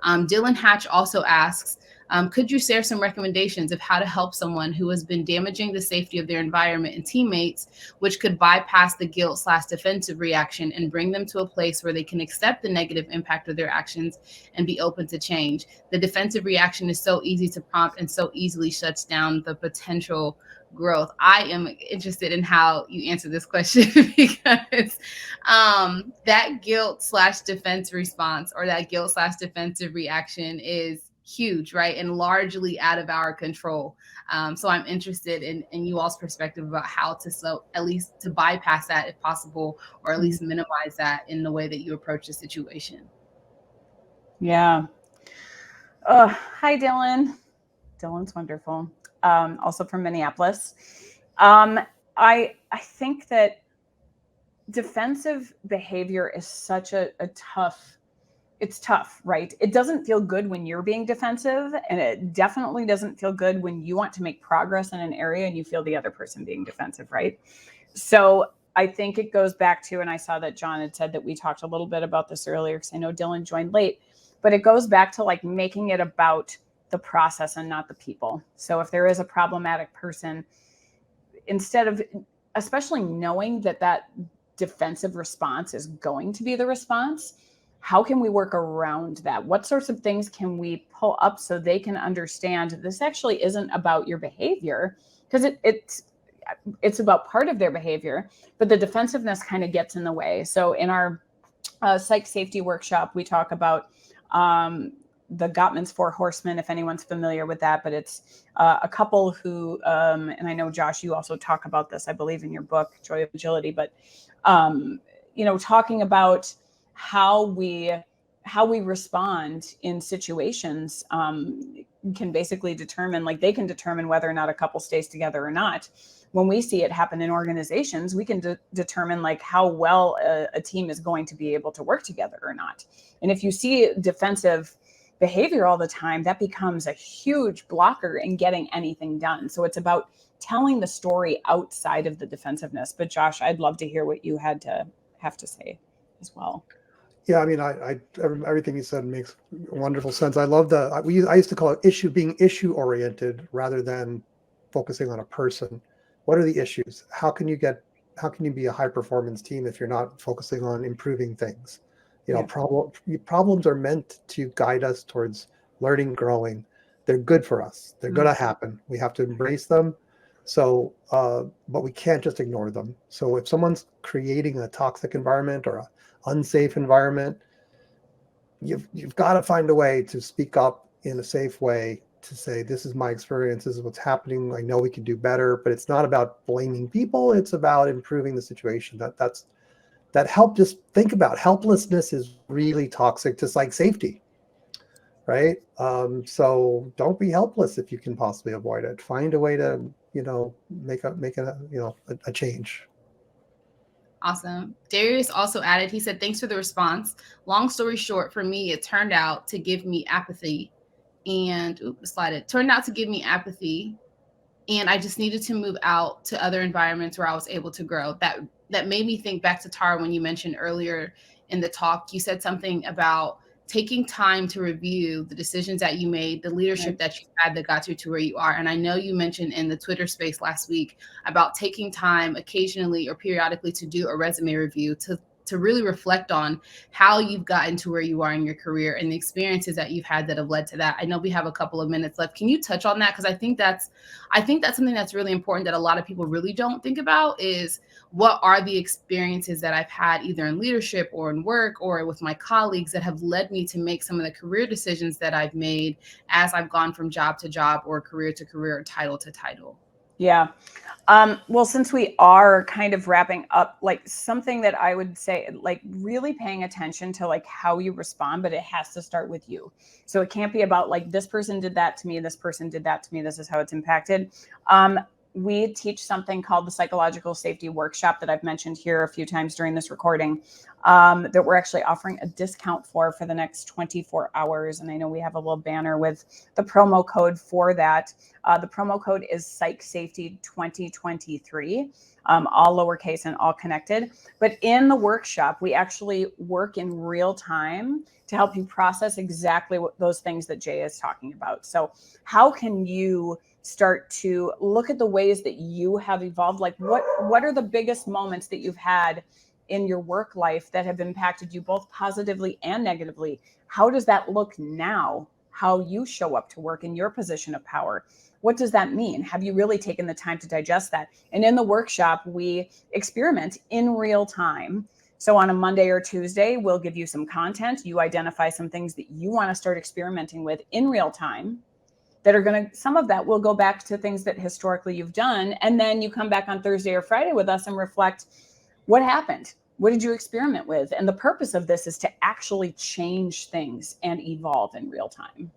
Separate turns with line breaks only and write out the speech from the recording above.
Dylan Hatch also asks, could you share some recommendations of how to help someone who has been damaging the safety of their environment and teammates, which could bypass the guilt/defensive reaction and bring them to a place where they can accept the negative impact of their actions and be open to change? The defensive reaction is so easy to prompt and so easily shuts down the potential growth. I am interested in how you answer this question because that guilt/defense response or that guilt/defensive reaction is huge, right? And largely out of our control. So I'm interested in you all's perspective about how to, so at least to bypass that if possible, or at least minimize that in the way that you approach the situation.
Yeah. Hi, Dylan. Dylan's wonderful. Also from Minneapolis. I think that defensive behavior is such a tough, it's tough, right? It doesn't feel good when you're being defensive, and it definitely doesn't feel good when you want to make progress in an area and you feel the other person being defensive, right? So I think it goes back to, and I saw that John had said that we talked a little bit about this earlier because I know Dylan joined late, but it goes back to like making it about the process and not the people. So if there is a problematic person, instead of, especially knowing that that defensive response is going to be the response, how can we work around that? What sorts of things can we pull up so they can understand this actually isn't about your behavior? Because it's about part of their behavior, but the defensiveness kind of gets in the way. So in our psych safety workshop, we talk about the Gottman's Four Horsemen, if anyone's familiar with that, but it's a couple who, and I know, Josh, you also talk about this, I believe, in your book, Joy of Agility, but, talking about how we respond in situations can basically determine, like they can determine whether or not a couple stays together or not. When we see it happen in organizations, we can determine like how well a team is going to be able to work together or not. And if you see defensive behavior all the time, that becomes a huge blocker in getting anything done. So it's about telling the story outside of the defensiveness. But Josh, I'd love to hear what you have to say as well.
Yeah, I mean, I everything you said makes wonderful sense. I love I used to call it being issue oriented rather than focusing on a person. What are the issues? How can you be a high performance team if you're not focusing on improving things? Problems are meant to guide us towards learning, growing. They're good for us. They're going to happen. We have to embrace them. So, but we can't just ignore them. So if someone's creating a toxic environment or a unsafe environment, you've got to find a way to speak up in a safe way to say, this is my experience, this is what's happening, I know we can do better. But it's not about blaming people, it's about improving the situation. Just think about helplessness is really toxic to psych safety, right? So don't be helpless if you can possibly avoid it. Find a way to make a change.
Awesome. Darius also added, he said, thanks for the response. Long story short, for me, it turned out to give me apathy. And and I just needed to move out to other environments where I was able to grow. That made me think back to Tara when you mentioned earlier in the talk, you said something about taking time to review the decisions that you made, the leadership that you had that got you to where you are. And I know you mentioned in the Twitter space last week about taking time occasionally or periodically to do a resume review to really reflect on how you've gotten to where you are in your career and the experiences that you've had that have led to that. I know we have a couple of minutes left. Can you touch on that? Because I think that's something that's really important that a lot of people really don't think about, is what are the experiences that I've had either in leadership or in work or with my colleagues that have led me to make some of the career decisions that I've made as I've gone from job to job or career to career or title to title.
Yeah. Well, since we are kind of wrapping up, like something that I would say, like really paying attention to like how you respond, but it has to start with you. So it can't be about like, this person did that to me, this person did that to me, this is how it's impacted. we teach something called the Psychological Safety Workshop that I've mentioned here a few times during this recording, that we're actually offering a discount for the next 24 hours. And I know we have a little banner with the promo code for that. The promo code is Psych Safety 2023, all lowercase and all connected. But in the workshop, we actually work in real time to help you process exactly what those things that Jay is talking about. So how can you start to look at the ways that you have evolved? Like what are the biggest moments that you've had in your work life that have impacted you both positively and negatively? How does that look now? How you show up to work in your position of power? What does that mean? Have you really taken the time to digest that? And in the workshop, we experiment in real time. So on a Monday or Tuesday, we'll give you some content. You identify some things that you want to start experimenting with in real time that are going to, some of that will go back to things that historically you've done. And then you come back on Thursday or Friday with us and reflect what happened. What did you experiment with? And the purpose of this is to actually change things and evolve in real time.